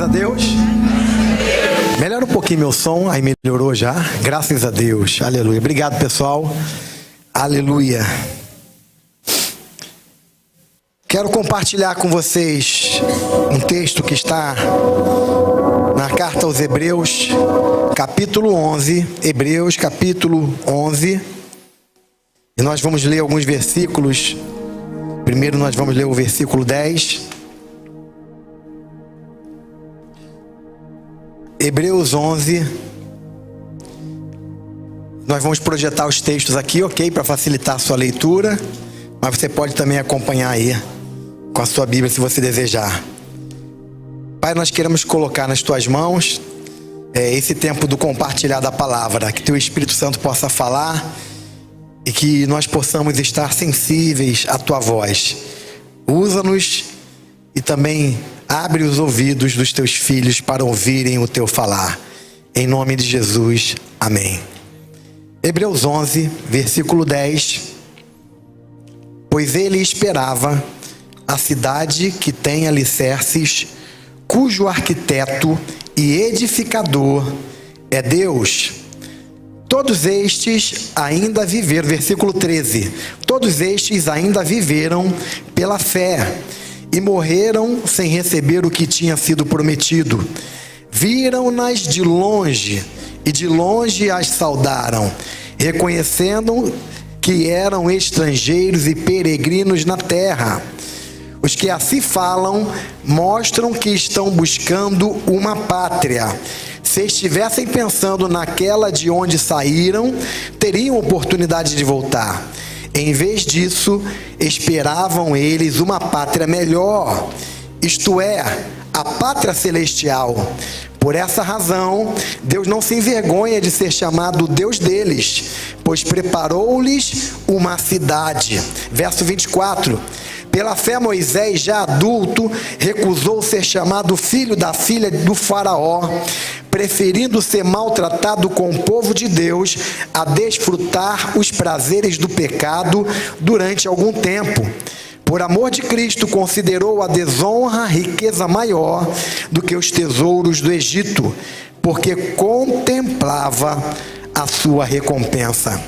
a Deus. Melhora um pouquinho meu som, aí melhorou já. Graças a Deus, aleluia. Obrigado, pessoal, aleluia. Quero compartilhar com vocês um texto que está na carta aos Hebreus, capítulo 11. Hebreus, capítulo 11. E nós vamos ler alguns versículos. Primeiro nós vamos ler o versículo 10. Hebreus 11. Nós vamos projetar os textos aqui, ok? Para facilitar a sua leitura. Mas você pode também acompanhar aí com a sua Bíblia, se você desejar. Pai, nós queremos colocar nas tuas mãos esse tempo do compartilhar da palavra. Que teu Espírito Santo possa falar e que nós possamos estar sensíveis à tua voz. Usa-nos e também abre os ouvidos dos teus filhos para ouvirem o teu falar. Em nome de Jesus, amém. Hebreus 11, versículo 10. Pois ele esperava a cidade que tem alicerces, cujo arquiteto e edificador é Deus. Todos estes ainda viveram, versículo 13, todos estes ainda viveram pela fé e morreram sem receber o que tinha sido prometido. Viram-nas de longe e de longe as saudaram, reconhecendo que eram estrangeiros e peregrinos na terra. Os que assim falam mostram que estão buscando uma pátria. Se estivessem pensando naquela de onde saíram, teriam oportunidade de voltar. Em vez disso, esperavam eles uma pátria melhor, isto é, a pátria celestial. Por essa razão, Deus não se envergonha de ser chamado Deus deles, pois preparou-lhes uma cidade. Verso 24. Pela fé, Moisés, já adulto, recusou ser chamado filho da filha do faraó, preferindo ser maltratado com o povo de Deus a desfrutar os prazeres do pecado durante algum tempo. Por amor de Cristo, considerou a desonra riqueza maior do que os tesouros do Egito, porque contemplava a sua recompensa.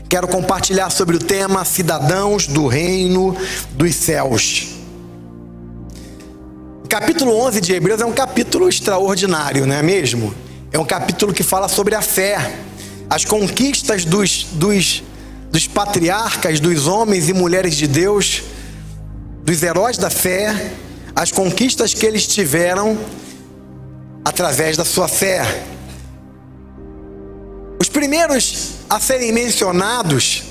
Quero compartilhar sobre o tema cidadãos do reino dos céus. O capítulo 11 de Hebreus é um capítulo extraordinário, não é mesmo? É um capítulo que fala sobre a fé, as conquistas dos patriarcas, dos homens e mulheres de Deus, dos heróis da fé, as conquistas que eles tiveram através da sua fé. Os primeiros a serem mencionados,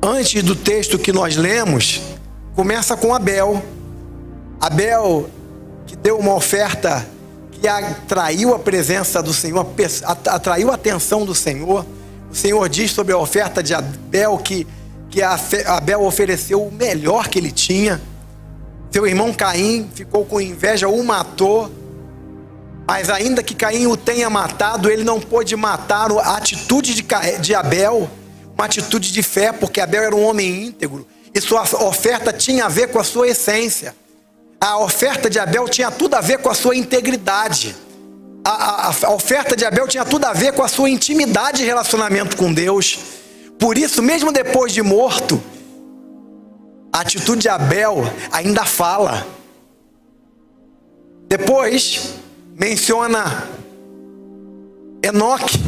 antes do texto que nós lemos, começa com Abel. Abel, que deu uma oferta que atraiu a presença do Senhor, atraiu a atenção do Senhor. O Senhor diz sobre a oferta de Abel que Abel ofereceu o melhor que ele tinha. Seu irmão Caim ficou com inveja, o matou. Mas ainda que Caim o tenha matado, ele não pôde matar a atitude de Abel, uma atitude de fé, porque Abel era um homem íntegro, e sua oferta tinha a ver com a sua essência. A oferta de Abel tinha tudo a ver com a sua integridade. A oferta de Abel tinha tudo a ver com a sua intimidade e relacionamento com Deus. Por isso, mesmo depois de morto, a atitude de Abel ainda fala. Depois menciona Enoque.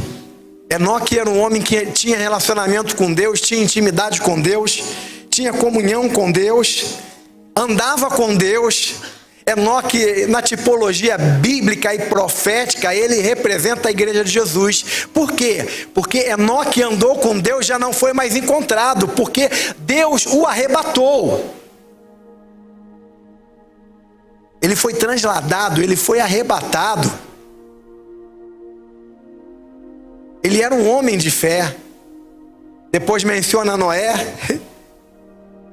Enoque era um homem que tinha relacionamento com Deus, tinha intimidade com Deus, tinha comunhão com Deus, andava com Deus. Enoque, na tipologia bíblica e profética, ele representa a igreja de Jesus. Por quê? Porque Enoque andou com Deus, já não foi mais encontrado, porque Deus o arrebatou. Ele foi transladado, ele foi arrebatado. Ele era um homem de fé. Depois menciona Noé.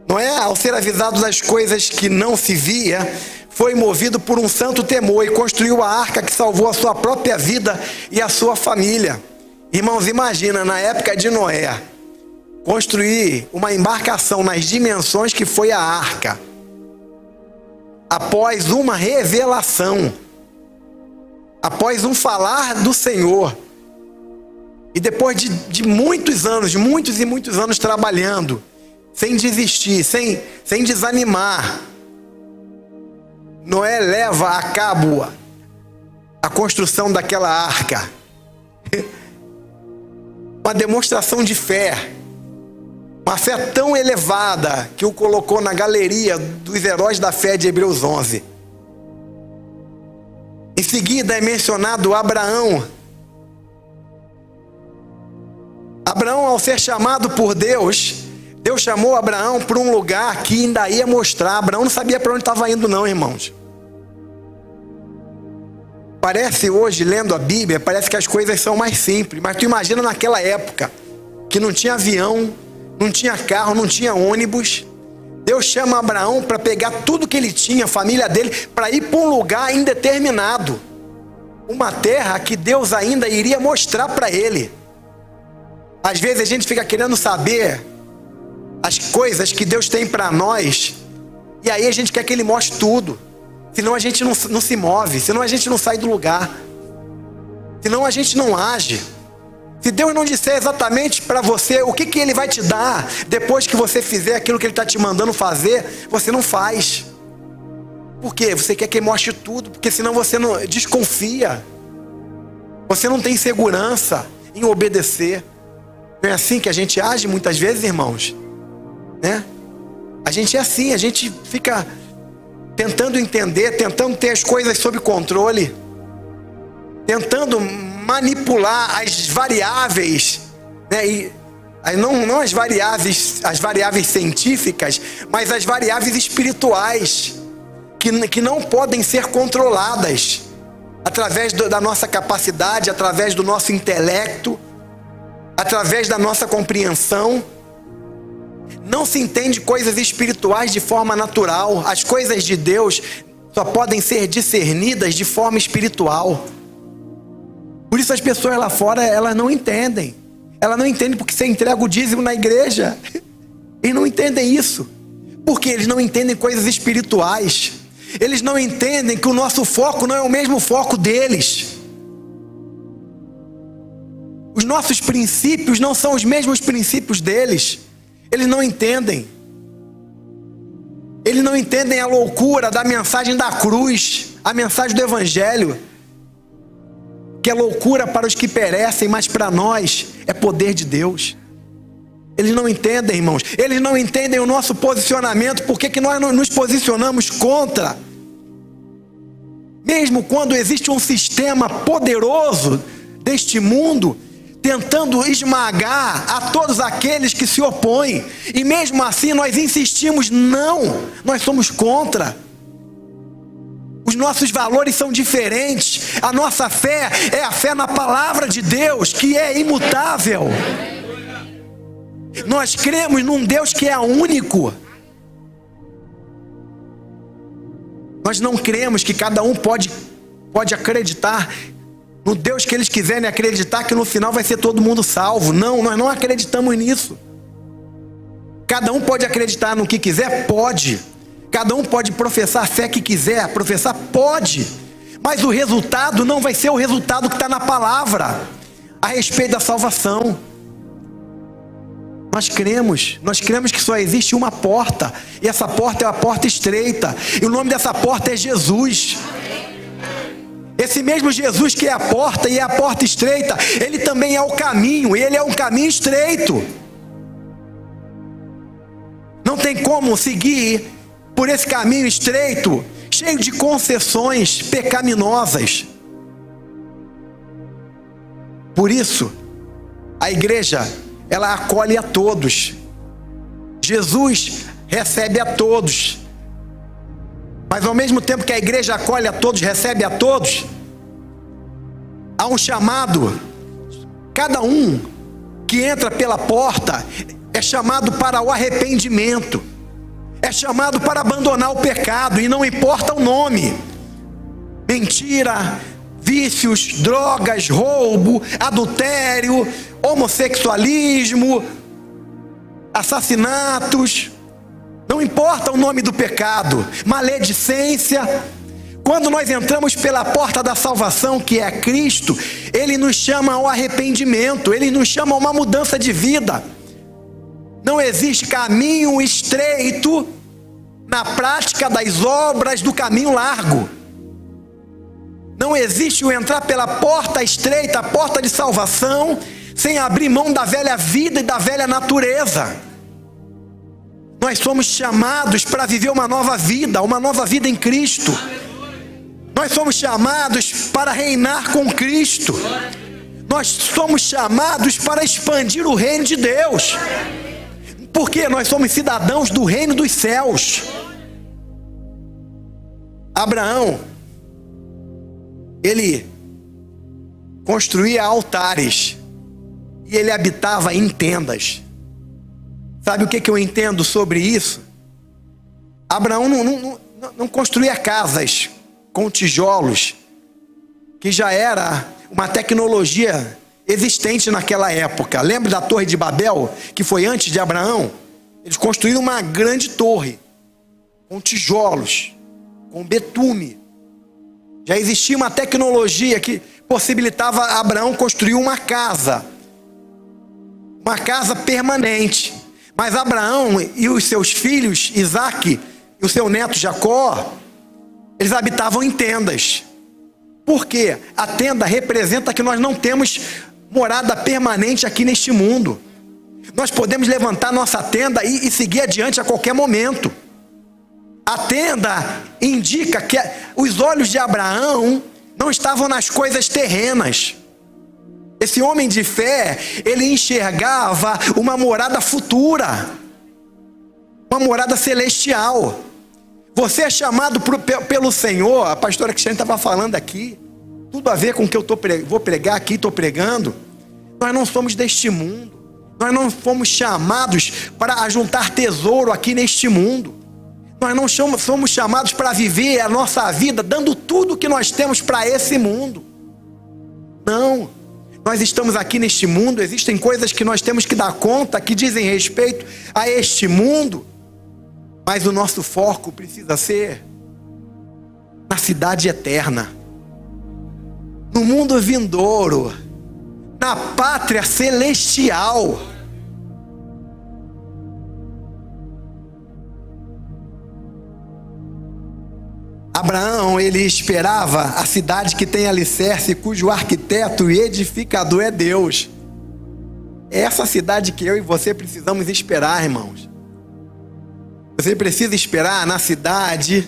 Noé, ao ser avisado das coisas que não se via, foi movido por um santo temor e construiu a arca que salvou a sua própria vida e a sua família. Irmãos, imagina, na época de Noé, construir uma embarcação nas dimensões que foi a arca. após uma revelação, após um falar do Senhor, e depois de muitos anos, de muitos e muitos anos trabalhando, sem desistir, sem desanimar, Noé leva a cabo a construção daquela arca. Uma demonstração de fé, uma fé tão elevada que o colocou na galeria dos heróis da fé de Hebreus 11. Em seguida é mencionado Abraão. Abraão, ao ser chamado por Deus, Deus chamou Abraão para um lugar que ainda ia mostrar. Abraão não sabia para onde estava indo não, irmãos. Parece hoje, lendo a Bíblia, parece que as coisas são mais simples. Mas tu imagina naquela época, que não tinha avião, não tinha carro, não tinha ônibus. Deus chama Abraão para pegar tudo que ele tinha, a família dele, para ir para um lugar indeterminado. Uma terra que Deus ainda iria mostrar para ele. Às vezes a gente fica querendo saber as coisas que Deus tem para nós, e aí a gente quer que Ele mostre tudo. Senão a gente não se move, senão a gente não sai do lugar, senão a gente não age. Se Deus não disser exatamente para você o que Ele vai te dar, depois que você fizer aquilo que Ele está te mandando fazer, você não faz. Por quê? Você quer que Ele mostre tudo, porque senão você não desconfia. Você não tem segurança em obedecer. Não é assim que a gente age muitas vezes, irmãos? Né? A gente é assim, a gente fica tentando entender, tentando ter as coisas sob controle, tentando manipular as variáveis, né? E não as variáveis científicas, mas as variáveis espirituais, que não podem ser controladas através da nossa capacidade, através do nosso intelecto, através da nossa compreensão. Não se entende coisas espirituais de forma natural. As coisas de Deus só podem ser discernidas de forma espiritual. Por isso as pessoas lá fora, elas não entendem. Elas não entendem porque você entrega o dízimo na igreja. Eles não entendem isso. Porque eles não entendem coisas espirituais. Eles não entendem que o nosso foco não é o mesmo foco deles. Os nossos princípios não são os mesmos princípios deles. Eles não entendem. Eles não entendem a loucura da mensagem da cruz, a mensagem do evangelho, que é loucura para os que perecem, mas para nós é poder de Deus. Eles não entendem, irmãos. Eles não entendem o nosso posicionamento. Por que nós nos posicionamos contra? Mesmo quando existe um sistema poderoso deste mundo tentando esmagar a todos aqueles que se opõem, e mesmo assim nós insistimos, não, nós somos contra. Os nossos valores são diferentes. A nossa fé é a fé na palavra de Deus, que é imutável. Nós cremos num Deus que é único. Nós não cremos que cada um pode acreditar no Deus que eles quiserem acreditar, que no final vai ser todo mundo salvo. Não, nós não acreditamos nisso. Cada um pode acreditar no que quiser? Pode. Cada um pode professar a fé que quiser, professar? Pode. Mas o resultado não vai ser o resultado que está na palavra a respeito da salvação. Nós cremos que só existe uma porta, e essa porta é a porta estreita, e o nome dessa porta é Jesus. Esse mesmo Jesus que é a porta e é a porta estreita, Ele também é o caminho, e Ele é um caminho estreito. Não tem como seguir por esse caminho estreito, cheio de concessões pecaminosas. Por isso, a igreja, ela acolhe a todos. Jesus recebe a todos. Mas ao mesmo tempo que a igreja acolhe a todos, recebe a todos, há um chamado. Cada um que entra pela porta é chamado para o arrependimento, é chamado para abandonar o pecado, e não importa o nome: mentira, vícios, drogas, roubo, adultério, homossexualismo, assassinatos. Não importa o nome do pecado, maledicência. Quando nós entramos pela porta da salvação, que é Cristo, Ele nos chama ao arrependimento, Ele nos chama a uma mudança de vida. Não existe caminho estreito na prática das obras do caminho largo. Não existe o entrar pela porta estreita, a porta de salvação, sem abrir mão da velha vida e da velha natureza. Nós somos chamados para viver uma nova vida em Cristo. Nós somos chamados para reinar com Cristo. Nós somos chamados para expandir o reino de Deus. Porque nós somos cidadãos do reino dos céus. Abraão, ele construía altares e ele habitava em tendas. Sabe o que eu entendo sobre isso? Abraão não construía casas com tijolos, que já era uma tecnologia existente naquela época. Lembra da Torre de Babel, que foi antes de Abraão? Eles construíram uma grande torre, com tijolos, com betume. Já existia uma tecnologia que possibilitava Abraão construir uma casa permanente. Mas Abraão e os seus filhos, Isaque e o seu neto Jacó, eles habitavam em tendas. Por quê? A tenda representa que nós não temos morada permanente aqui neste mundo. Nós podemos levantar nossa tenda e seguir adiante a qualquer momento. A tenda indica que os olhos de Abraão não estavam nas coisas terrenas. Esse homem de fé, ele enxergava uma morada futura, uma morada celestial. Você é chamado pelo Senhor, a pastora Cristiane estava falando aqui, tudo a ver com o que eu vou pregar aqui, estou pregando. Nós não somos deste mundo, nós não fomos chamados para ajuntar tesouro aqui neste mundo. Nós não somos chamados para viver a nossa vida dando tudo que nós temos para esse mundo. Não. Nós estamos aqui neste mundo, existem coisas que nós temos que dar conta, que dizem respeito a este mundo, mas o nosso foco precisa ser na cidade eterna, no mundo vindouro, na pátria celestial. Abraão, ele esperava a cidade que tem alicerce, cujo arquiteto e edificador é Deus. É essa cidade que eu e você precisamos esperar, irmãos. Você precisa esperar na cidade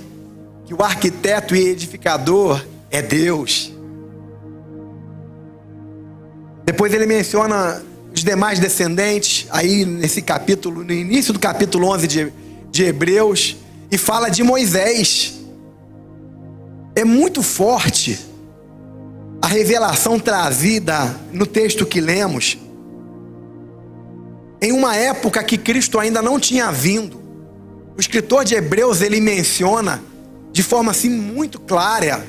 que o arquiteto e edificador é Deus. Depois ele menciona os demais descendentes, aí nesse capítulo, no início do capítulo 11 de Hebreus, e fala de Moisés. É muito forte a revelação trazida no texto que lemos, em uma época que Cristo ainda não tinha vindo. O escritor de Hebreus, ele menciona de forma assim muito clara,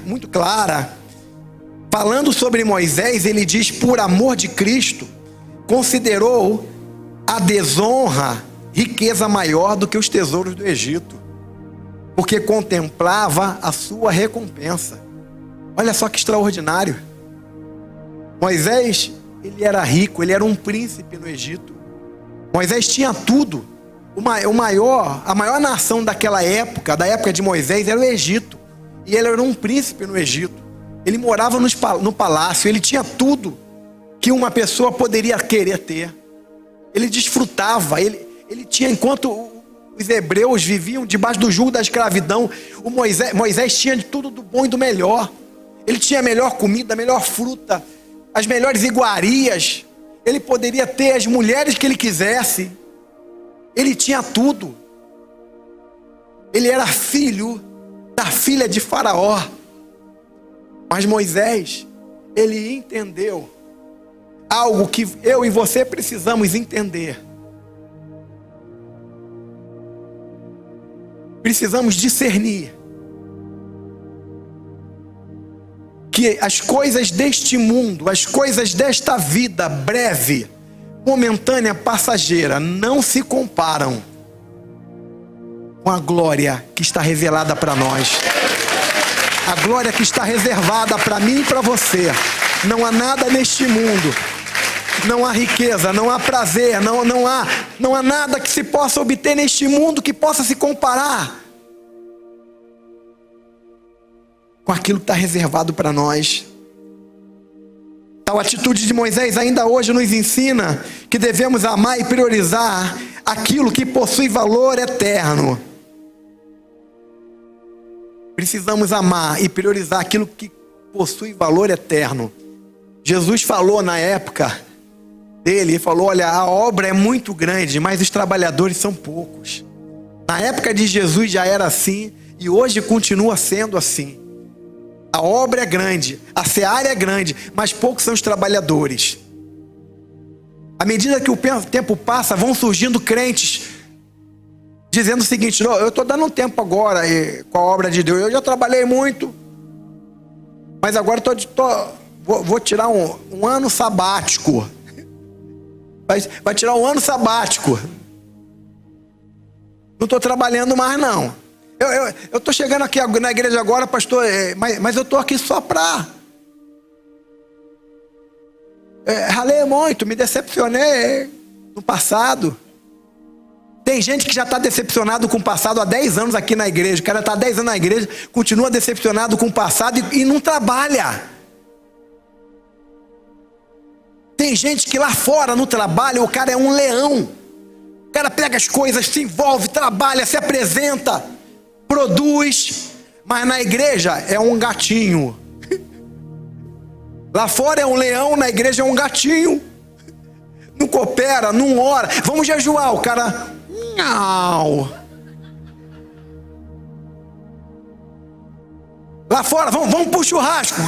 falando sobre Moisés, ele diz: por amor de Cristo, considerou a desonra riqueza maior do que os tesouros do Egito, porque contemplava a sua recompensa. Olha só que extraordinário. Moisés, ele era rico, ele era um príncipe no Egito. Moisés tinha tudo. A maior nação daquela época, da época de Moisés, era o Egito. E ele era um príncipe no Egito. Ele morava no palácio, ele tinha tudo que uma pessoa poderia querer ter. Ele desfrutava, ele tinha, enquanto os hebreus viviam debaixo do jugo da escravidão, Moisés tinha de tudo do bom e do melhor. Ele tinha a melhor comida, a melhor fruta, as melhores iguarias. Ele poderia ter as mulheres que ele quisesse. Ele tinha tudo. Ele era filho da filha de Faraó. Mas Moisés, ele entendeu algo que eu e você precisamos entender. Precisamos discernir que as coisas deste mundo, as coisas desta vida breve, momentânea, passageira, não se comparam com a glória que está revelada para nós. A glória que está reservada para mim e para você. Não há nada neste mundo, não há riqueza, não há prazer, não há nada que se possa obter neste mundo que possa se comparar com aquilo que está reservado para nós. Tal atitude de Moisés ainda hoje nos ensina que devemos amar e priorizar aquilo que possui valor eterno. Precisamos amar e priorizar aquilo que possui valor eterno. Jesus falou na época dele, ele falou, olha, a obra é muito grande, mas os trabalhadores são poucos. Na época de Jesus já era assim, e hoje continua sendo assim. A obra é grande, a seara é grande, mas poucos são os trabalhadores. À medida que o tempo passa, vão surgindo crentes dizendo o seguinte, não, eu estou dando um tempo agora com a obra de Deus, eu já trabalhei muito, mas agora vou tirar um ano sabático. Vai tirar um ano sabático. Não estou trabalhando mais não. Eu estou chegando aqui na igreja agora, pastor, mas eu estou aqui só para... ralei muito, me decepcionei no passado. Tem gente que já está decepcionado com o passado há 10 anos aqui na igreja. O cara está há 10 anos na igreja, continua decepcionado com o passado e não trabalha. Tem gente que lá fora no trabalho o cara é um leão. O cara pega as coisas, se envolve, trabalha, se apresenta, produz, mas na igreja é um gatinho. Lá fora é um leão, na igreja é um gatinho. Não coopera, não ora. Vamos jejuar, o cara... Não. Lá fora, vamos pro churrasco.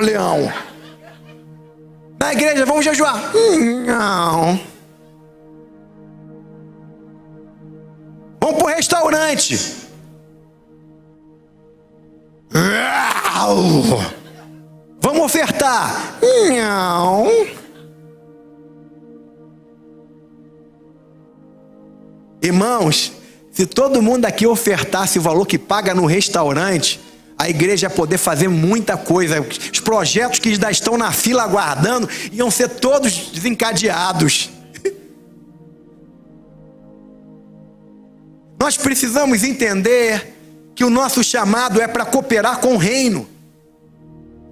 Leão. Na igreja, vamos jejuar. Não. Vamos pro restaurante. Vamos ofertar. Não. Irmãos, se todo mundo aqui ofertasse o valor que paga no restaurante, a igreja ia poder fazer muita coisa. Os projetos que já estão na fila aguardando iam ser todos desencadeados. Nós precisamos entender que o nosso chamado é para cooperar com o reino.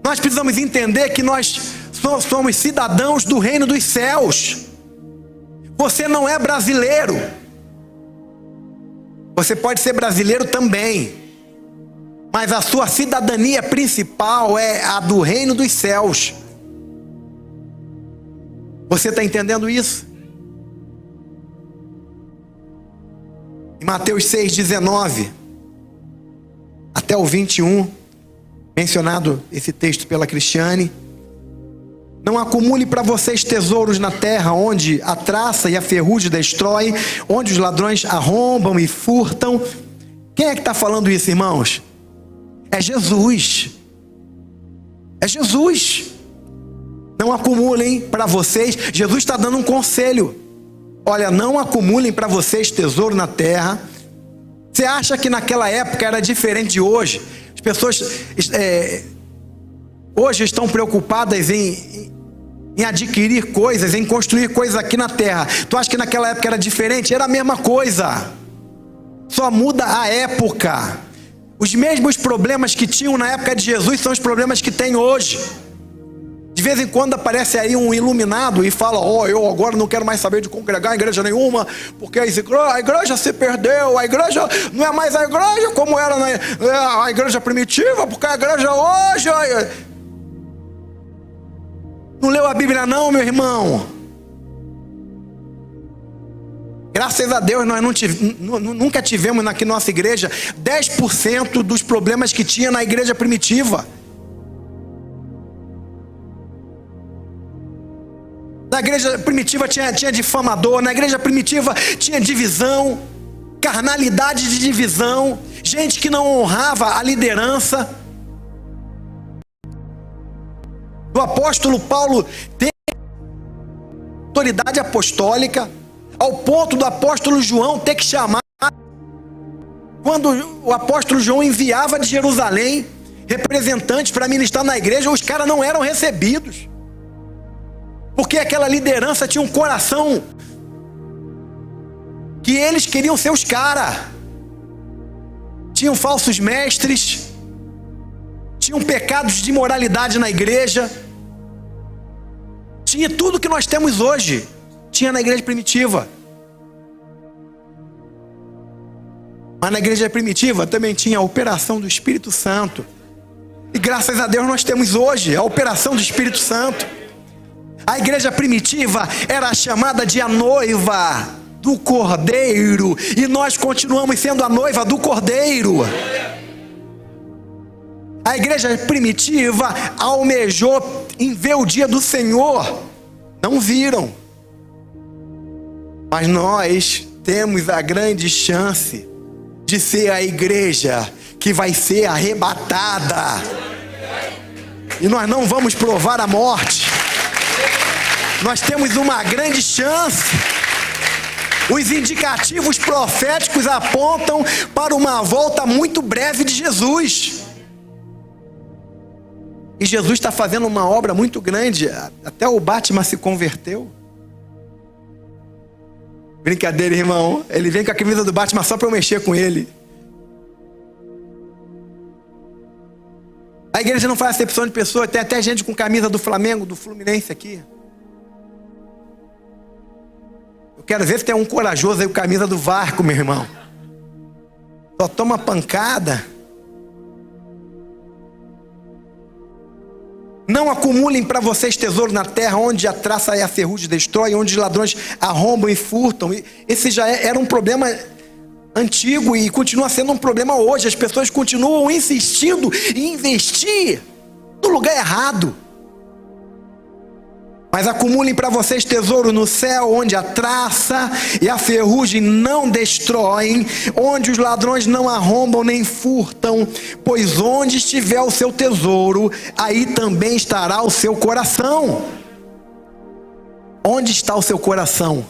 Nós precisamos entender que nós somos cidadãos do reino dos céus. Você não é brasileiro. Você pode ser brasileiro também, mas a sua cidadania principal é a do reino dos céus. Você está entendendo isso? Em Mateus 6,19 até o 21, mencionado esse texto pela Cristiane: não acumule para vocês tesouros na terra, onde a traça e a ferrugem destrói, onde os ladrões arrombam e furtam. Quem é que está falando isso, irmãos? É Jesus. É Jesus. Não acumulem para vocês. Jesus está dando um conselho. Olha, não acumulem para vocês tesouro na terra. Você acha que naquela época era diferente de hoje? As pessoas hoje estão preocupadas em adquirir coisas, em construir coisas aqui na terra. Tu acha que naquela época era diferente? Era a mesma coisa. Só muda a época. Os mesmos problemas que tinham na época de Jesus são os problemas que tem hoje. De vez em quando aparece aí um iluminado e fala: eu agora não quero mais saber de congregar em igreja nenhuma, porque a igreja se perdeu, a igreja não é mais a igreja como era a igreja primitiva, porque a igreja hoje... Não leu a Bíblia não, meu irmão? Graças a Deus nós nunca tivemos aqui na nossa igreja 10% dos problemas que tinha na igreja primitiva. Na igreja primitiva tinha difamador, na igreja primitiva tinha divisão, carnalidade de divisão, gente que não honrava a liderança. O apóstolo Paulo tem autoridade apostólica, ao ponto do apóstolo João ter que chamar Quando o apóstolo João enviava de Jerusalém representantes para ministrar na igreja, os caras não eram recebidos. Porque aquela liderança tinha um coração que eles queriam ser os caras. Tinham falsos mestres, tinham pecados de imoralidade na igreja, tinha tudo que nós temos hoje, tinha na igreja primitiva. Mas na igreja primitiva também tinha a operação do Espírito Santo. E graças a Deus nós temos hoje a operação do Espírito Santo. A igreja primitiva era chamada de a noiva do Cordeiro, e nós continuamos sendo a noiva do Cordeiro. A igreja primitiva almejou em ver o dia do Senhor, não viram. Mas nós temos a grande chance de ser a igreja que vai ser arrebatada, e nós não vamos provar a morte. Nós temos uma grande chance. Os indicativos proféticos apontam para uma volta muito breve de Jesus. E Jesus está fazendo uma obra muito grande. Até o Batman se converteu. Brincadeira, irmão. Ele vem com a camisa do Batman só para eu mexer com ele. A igreja não faz acepção de pessoas. Tem até gente com camisa do Flamengo, do Fluminense aqui. Eu quero ver se tem um corajoso aí com camisa do Vasco, meu irmão. Só toma pancada. Não acumulem para vocês tesouro na terra, onde a traça e a ferrugem destrói, onde os ladrões arrombam e furtam. Esse já era um problema antigo e continua sendo um problema hoje. As pessoas continuam insistindo em investir no lugar errado. Mas acumulem para vocês tesouro no céu, onde a traça e a ferrugem não destroem, onde os ladrões não arrombam nem furtam, pois onde estiver o seu tesouro, aí também estará o seu coração. Onde está o seu coração?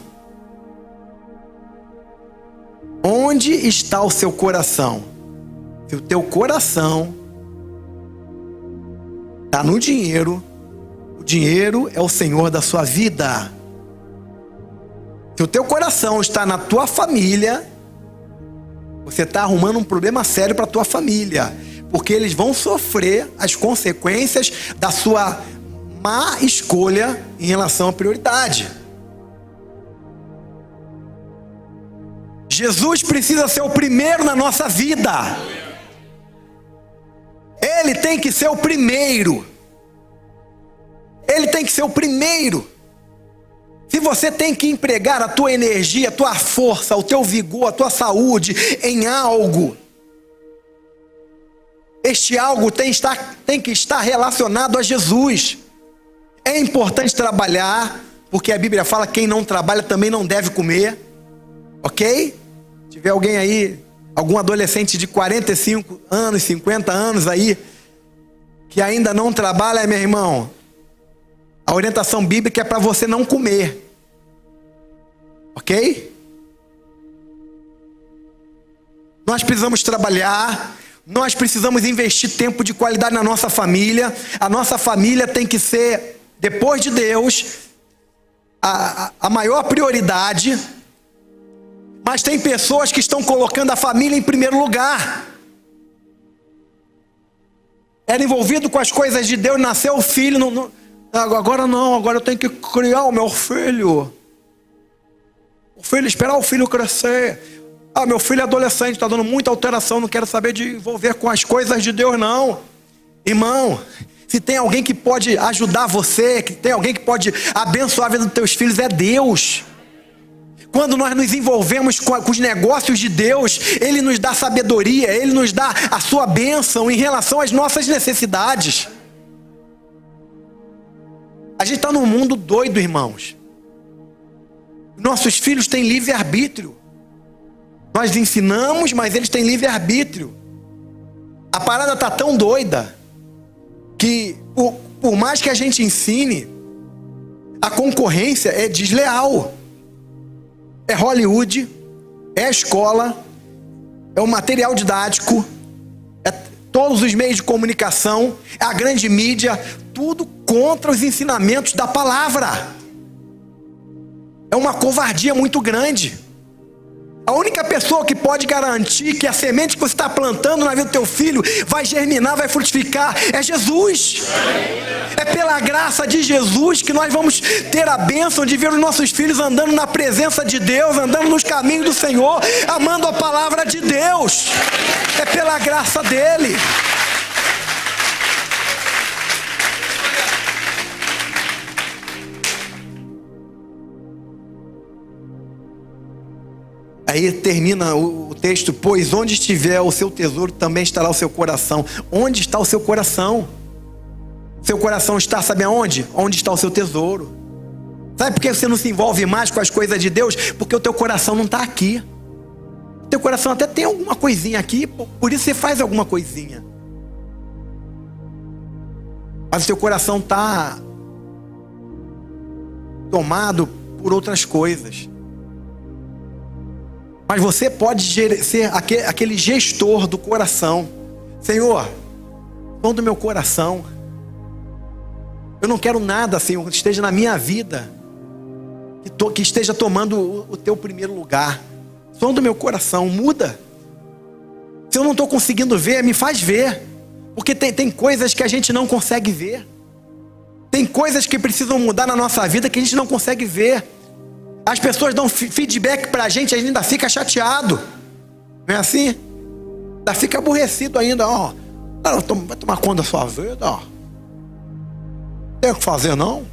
Onde está o seu coração? Se o teu coração está no dinheiro, o dinheiro é o Senhor da sua vida. Se o teu coração está na tua família, você está arrumando um problema sério para a tua família, porque eles vão sofrer as consequências da sua má escolha em relação à prioridade. Jesus precisa ser o primeiro na nossa vida. Ele tem que ser o primeiro. Ele tem que ser o primeiro. Se você tem que empregar a tua energia, a tua força, o teu vigor, a tua saúde em algo, este algo tem que estar relacionado a Jesus. É importante trabalhar, porque a Bíblia fala que quem não trabalha também não deve comer. Ok? Se tiver alguém aí, algum adolescente de 45 anos, 50 anos aí, que ainda não trabalha, meu irmão, a orientação bíblica é para você não comer. Ok? Nós precisamos trabalhar, nós precisamos investir tempo de qualidade na nossa família. A nossa família tem que ser, depois de Deus, a maior prioridade. Mas tem pessoas que estão colocando a família em primeiro lugar. Era envolvido com as coisas de Deus, nasceu o filho, agora não, agora eu tenho que criar o meu filho. O filho, esperar o filho crescer. Meu filho é adolescente, está dando muita alteração, não quero saber de envolver com as coisas de Deus não. Irmão, se tem alguém que pode ajudar você, que tem alguém que pode abençoar a vida dos teus filhos, é Deus. Quando nós nos envolvemos com os negócios de Deus, Ele nos dá sabedoria, Ele nos dá a sua bênção em relação às nossas necessidades. A gente está num mundo doido, irmãos. Nossos filhos têm livre-arbítrio. Nós ensinamos, mas eles têm livre-arbítrio. A parada está tão doida que, por mais que a gente ensine, a concorrência é desleal. É Hollywood, é a escola, é o material didático, é todos os meios de comunicação, é a grande mídia, tudo contra os ensinamentos da palavra. É uma covardia muito grande. A única pessoa que pode garantir que a semente que você está plantando na vida do teu filho vai germinar, vai frutificar, é Jesus. É pela graça de Jesus que nós vamos ter a bênção de ver os nossos filhos andando na presença de Deus, andando nos caminhos do Senhor, amando a palavra de Deus. É pela graça dele. Aí termina o texto: pois onde estiver o seu tesouro, também estará o seu coração. Onde está o seu coração? Seu coração está, sabe aonde? Onde está o seu tesouro. Sabe por que você não se envolve mais com as coisas de Deus? Porque o teu coração não está aqui. O teu coração até tem alguma coisinha aqui, por isso você faz alguma coisinha. Mas o teu coração está tomado por outras coisas. Mas você pode ser aquele gestor do coração. Senhor, som do meu coração. Eu não quero nada, Senhor, que esteja na minha vida, que esteja tomando o teu primeiro lugar. Som do meu coração, muda. Se eu não estou conseguindo ver, me faz ver. Porque tem coisas que a gente não consegue ver. Tem coisas que precisam mudar na nossa vida que a gente não consegue ver. As pessoas dão feedback pra gente, a gente ainda fica chateado. Não é assim? Ainda fica aborrecido ainda, ó. Vai tomar conta da sua vida, ó. Não tem o que fazer, não?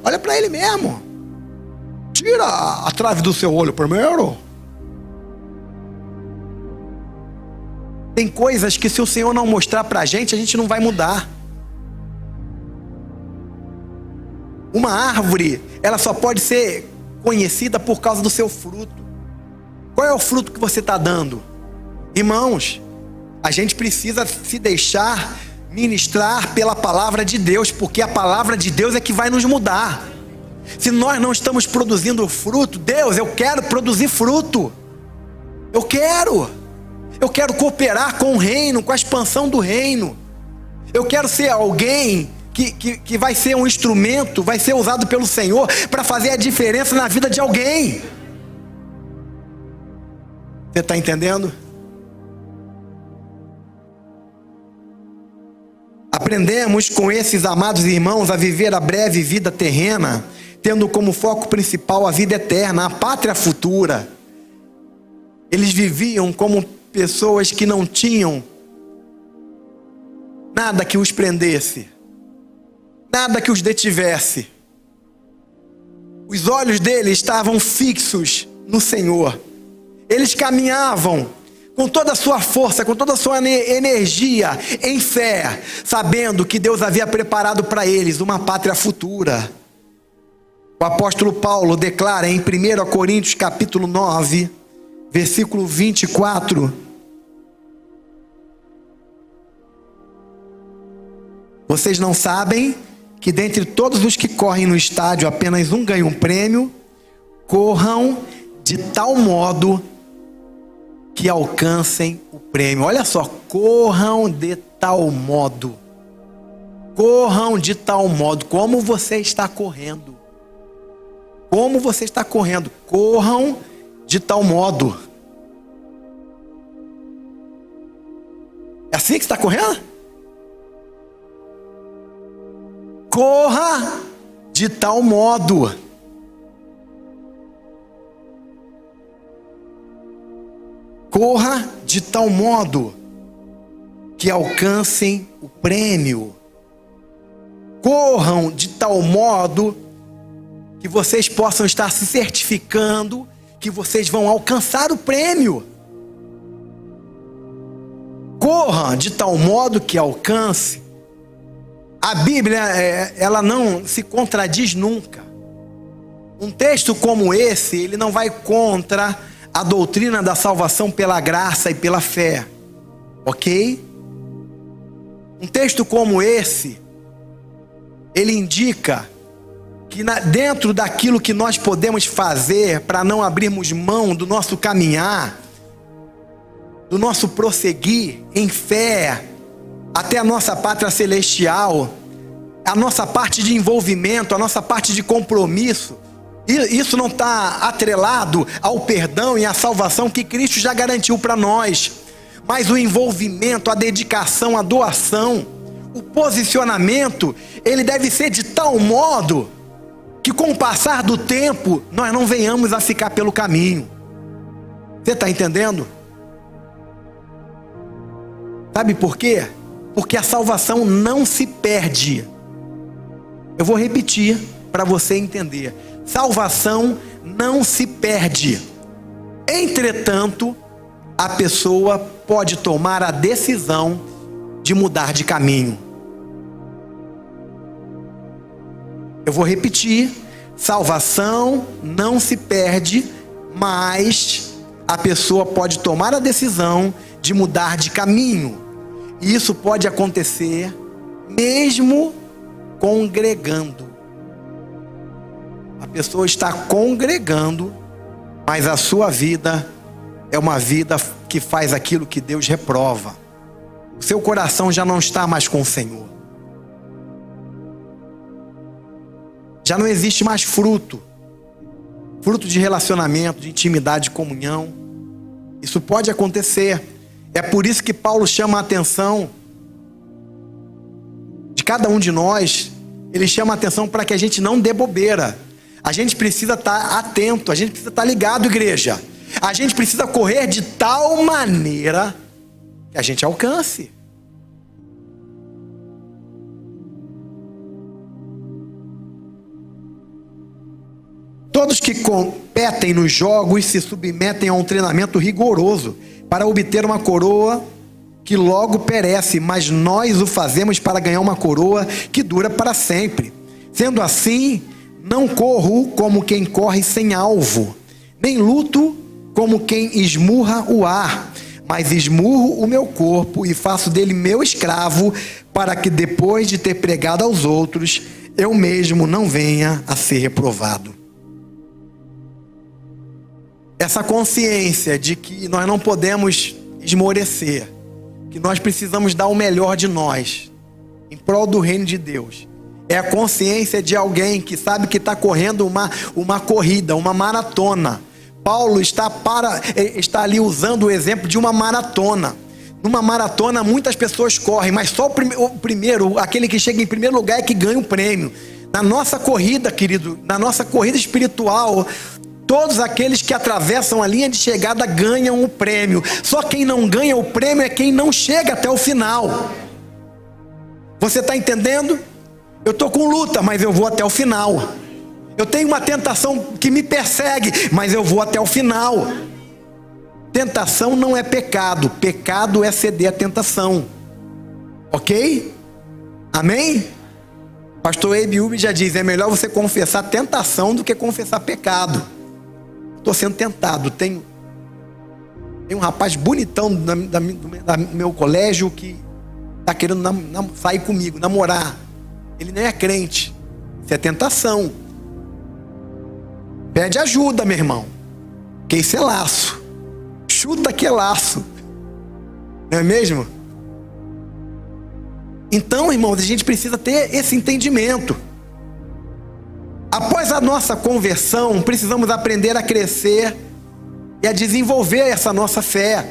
Olha pra ele mesmo. Tira a trave do seu olho primeiro. Tem coisas que se o Senhor não mostrar pra gente, a gente não vai mudar. Uma árvore, ela só pode ser conhecida por causa do seu fruto. Qual é o fruto que você está dando? Irmãos, a gente precisa se deixar ministrar pela palavra de Deus, porque a palavra de Deus é que vai nos mudar. Se nós não estamos produzindo fruto, Deus, eu quero produzir fruto. Eu quero cooperar com o reino, com a expansão do reino. Eu quero ser alguém que vai ser um instrumento, vai ser usado pelo Senhor para fazer a diferença na vida de alguém. Você está entendendo? Aprendemos com esses amados irmãos a viver a breve vida terrena, tendo como foco principal a vida eterna, a pátria futura. Eles viviam como pessoas que não tinham nada que os prendesse, nada que os detivesse. Os olhos deles estavam fixos no Senhor. Eles caminhavam com toda a sua força, com toda a sua energia, em fé, sabendo que Deus havia preparado para eles uma pátria futura. O apóstolo Paulo declara em 1 Coríntios capítulo 9, versículo 24: vocês não sabem que dentre todos os que correm no estádio, apenas um ganha um prêmio? Corram de tal modo que alcancem o prêmio. Olha só, corram de tal modo. Corram de tal modo. Como você está correndo? Como você está correndo? Corram de tal modo. É assim que você está correndo? Corra de tal modo. Corra de tal modo que alcancem o prêmio. Corram de tal modo que vocês possam estar se certificando que vocês vão alcançar o prêmio. Corra de tal modo que alcance. A Bíblia, ela não se contradiz nunca. Um texto como esse, ele não vai contra a doutrina da salvação pela graça e pela fé, ok? Um texto como esse, ele indica que dentro daquilo que nós podemos fazer para não abrirmos mão do nosso caminhar, do nosso prosseguir em fé até a nossa pátria celestial, a nossa parte de envolvimento, a nossa parte de compromisso, isso não está atrelado ao perdão e à salvação que Cristo já garantiu para nós, mas o envolvimento, a dedicação, a doação, o posicionamento, ele deve ser de tal modo que com o passar do tempo, nós não venhamos a ficar pelo caminho. Você está entendendo? Sabe por quê? Porque a salvação não se perde. Eu vou repetir para você entender. Salvação não se perde. Entretanto, a pessoa pode tomar a decisão de mudar de caminho. Eu vou repetir. Salvação não se perde, mas a pessoa pode tomar a decisão de mudar de caminho. E isso pode acontecer mesmo congregando. A pessoa está congregando, mas a sua vida é uma vida que faz aquilo que Deus reprova. O seu coração já não está mais com o Senhor. Já não existe mais fruto de relacionamento, de intimidade, de comunhão. Isso pode acontecer. É por isso que Paulo chama a atenção de cada um de nós. Ele chama a atenção para que a gente não dê bobeira. A gente precisa estar atento, a gente precisa estar ligado, igreja. A gente precisa correr de tal maneira que a gente alcance. Todos que competem nos jogos se submetem a um treinamento rigoroso para obter uma coroa que logo perece, mas nós o fazemos para ganhar uma coroa que dura para sempre. Sendo assim, não corro como quem corre sem alvo, nem luto como quem esmurra o ar, mas esmurro o meu corpo e faço dele meu escravo, para que depois de ter pregado aos outros, eu mesmo não venha a ser reprovado. Essa consciência de que nós não podemos esmorecer, que nós precisamos dar o melhor de nós em prol do reino de Deus, é a consciência de alguém que sabe que está correndo uma corrida, uma maratona. Paulo está ali usando o exemplo de uma maratona. Numa maratona muitas pessoas correm, mas só o primeiro, aquele que chega em primeiro lugar é que ganha o prêmio. Na nossa corrida, querido, na nossa corrida espiritual, todos aqueles que atravessam a linha de chegada ganham o prêmio. Só quem não ganha o prêmio é quem não chega até o final. Você está entendendo? Eu estou com luta, mas eu vou até o final. Eu tenho uma tentação que me persegue, mas eu vou até o final. Tentação não é pecado. Pecado é ceder à tentação. Ok? Amém? Pastor Abe Ubi já diz, é melhor você confessar tentação do que confessar pecado. Estou sendo tentado. Tem um rapaz bonitão do meu colégio que está querendo sair comigo, namorar. Ele nem é crente. Isso é tentação. Pede ajuda, meu irmão. Que isso é laço. Chuta que é laço. Não é mesmo? Então, irmãos, a gente precisa ter esse entendimento. Após a nossa conversão, precisamos aprender a crescer e a desenvolver essa nossa fé.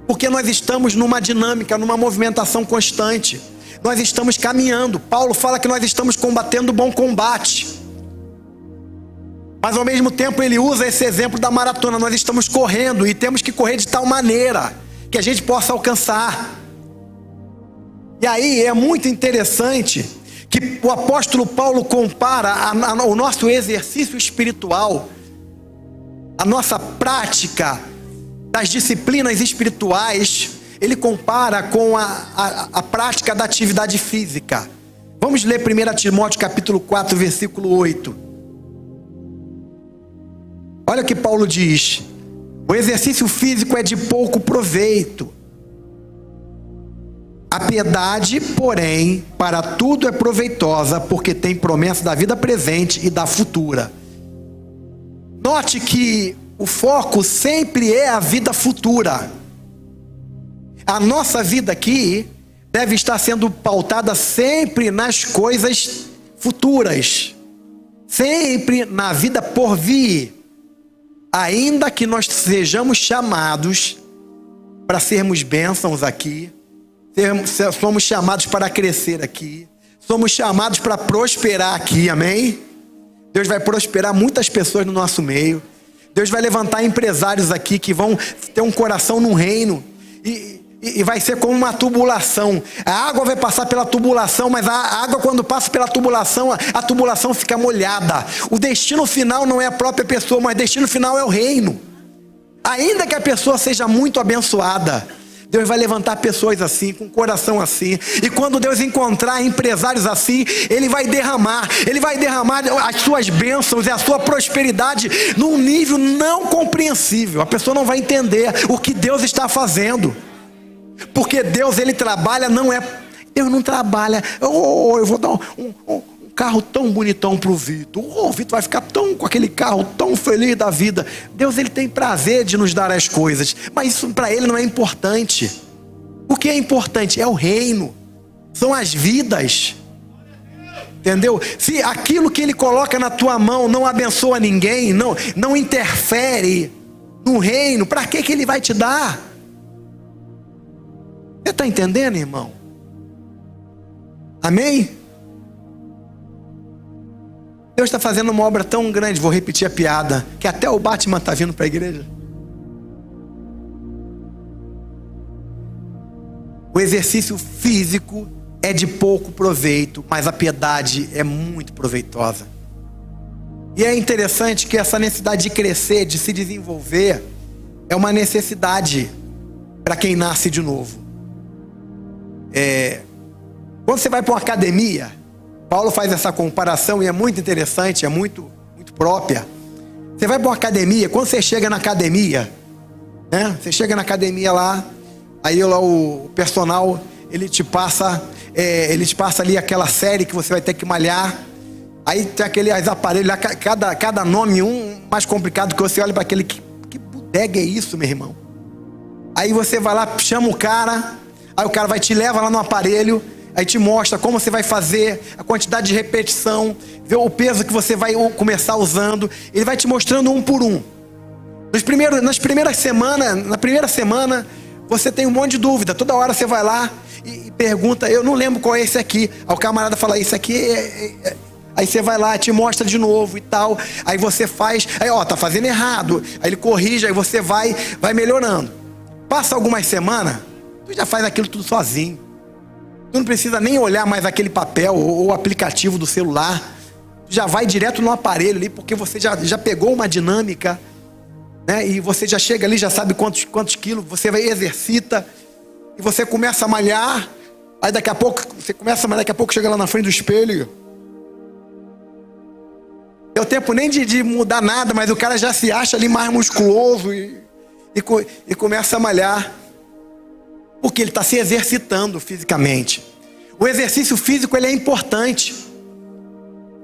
Porque nós estamos numa dinâmica, numa movimentação constante. Nós estamos caminhando. Paulo fala que nós estamos combatendo o bom combate. Mas ao mesmo tempo ele usa esse exemplo da maratona. Nós estamos correndo e temos que correr de tal maneira que a gente possa alcançar. E aí é muito interessante que o apóstolo Paulo compara o nosso exercício espiritual, a nossa prática das disciplinas espirituais, ele compara com a prática da atividade física. Vamos ler 1 Timóteo capítulo 4, versículo 8. Olha o que Paulo diz: o exercício físico é de pouco proveito, A piedade, porém, para tudo é proveitosa, porque tem promessa da vida presente e da futura. Note que o foco sempre é a vida futura. A nossa vida aqui deve estar sendo pautada sempre nas coisas futuras, sempre na vida por vir, ainda que nós sejamos chamados para sermos bênçãos aqui, somos chamados para crescer aqui, somos chamados para prosperar aqui, amém? Deus vai prosperar muitas pessoas no nosso meio. Deus vai levantar empresários aqui que vão ter um coração no reino. E vai ser como uma tubulação. A água vai passar pela tubulação, mas a água, quando passa pela tubulação, a tubulação fica molhada. O destino final não é a própria pessoa, mas o destino final é o reino. Ainda que a pessoa seja muito abençoada, Deus vai levantar pessoas assim, com coração assim. E quando Deus encontrar empresários assim, Ele vai derramar as suas bênçãos e a sua prosperidade num nível não compreensível. A pessoa não vai entender o que Deus está fazendo. Porque Deus, Ele trabalha, Deus não trabalha. Eu vou dar um carro tão bonitão para o Vitor. O Vitor vai ficar com aquele carro tão feliz da vida. Deus, Ele tem prazer de nos dar as coisas, mas isso para Ele não é importante. O que é importante é o reino, são as vidas. Entendeu? Se aquilo que Ele coloca na tua mão não abençoa ninguém, não interfere no reino, para que Ele vai te dar? Você está entendendo, irmão? Amém? Deus está fazendo uma obra tão grande, vou repetir a piada, que até o Batman está vindo para a igreja. O exercício físico é de pouco proveito, mas a piedade é muito proveitosa. E é interessante que essa necessidade de crescer, de se desenvolver, é uma necessidade para quem nasce de novo. Quando você vai para uma academia, Paulo faz essa comparação e é muito interessante, é muito própria. Você vai para uma academia, quando você chega na academia, né? Você chega na academia lá, aí lá o personal, ele te passa ali aquela série que você vai ter que malhar. Aí tem aqueles aparelhos lá, cada nome, um mais complicado, que você olha para aquele, que bodega é isso, meu irmão? Aí você vai lá, chama o cara, aí o cara vai te leva lá no aparelho, aí te mostra como você vai fazer, a quantidade de repetição, vê o peso que você vai começar usando. Ele vai te mostrando um por um. Na primeira semana, você tem um monte de dúvida. Toda hora você vai lá e pergunta, eu não lembro qual é esse aqui. Aí o camarada fala, isso aqui Aí você vai lá, te mostra de novo e tal. Aí você faz, aí tá fazendo errado. Aí ele corrige, aí você vai melhorando. Passa algumas semanas, tu já faz aquilo tudo sozinho. Tu não precisa nem olhar mais aquele papel ou o aplicativo do celular. Tu já vai direto no aparelho ali, porque você já pegou uma dinâmica, né? E você já chega ali, já sabe quantos quilos, você vai exercita, e você começa a malhar. Aí daqui a pouco, você começa a malhar, daqui a pouco chega lá na frente do espelho. Deu tempo nem de mudar nada, mas o cara já se acha ali mais musculoso e começa a malhar. Porque ele está se exercitando fisicamente. O exercício físico, ele é importante.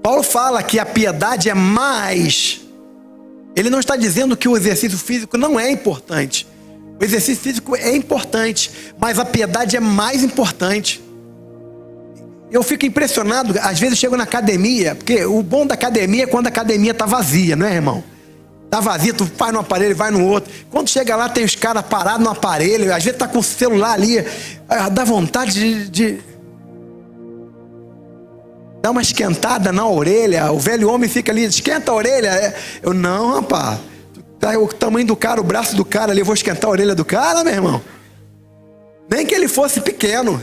Paulo fala que a piedade é mais. Ele não está dizendo que o exercício físico não é importante. O exercício físico é importante, mas a piedade é mais importante. Eu fico impressionado, às vezes chego na academia, porque o bom da academia é quando a academia está vazia, não é, irmão? Tá vazio, tu vai no aparelho, vai no outro. Quando chega lá, tem os caras parados no aparelho. Às vezes tá com o celular ali. Dá vontade de dar uma esquentada na orelha. O velho homem fica ali, esquenta a orelha. Eu, não, rapaz. Tá o tamanho do cara, o braço do cara ali. Eu vou esquentar a orelha do cara, meu irmão? Nem que ele fosse pequeno.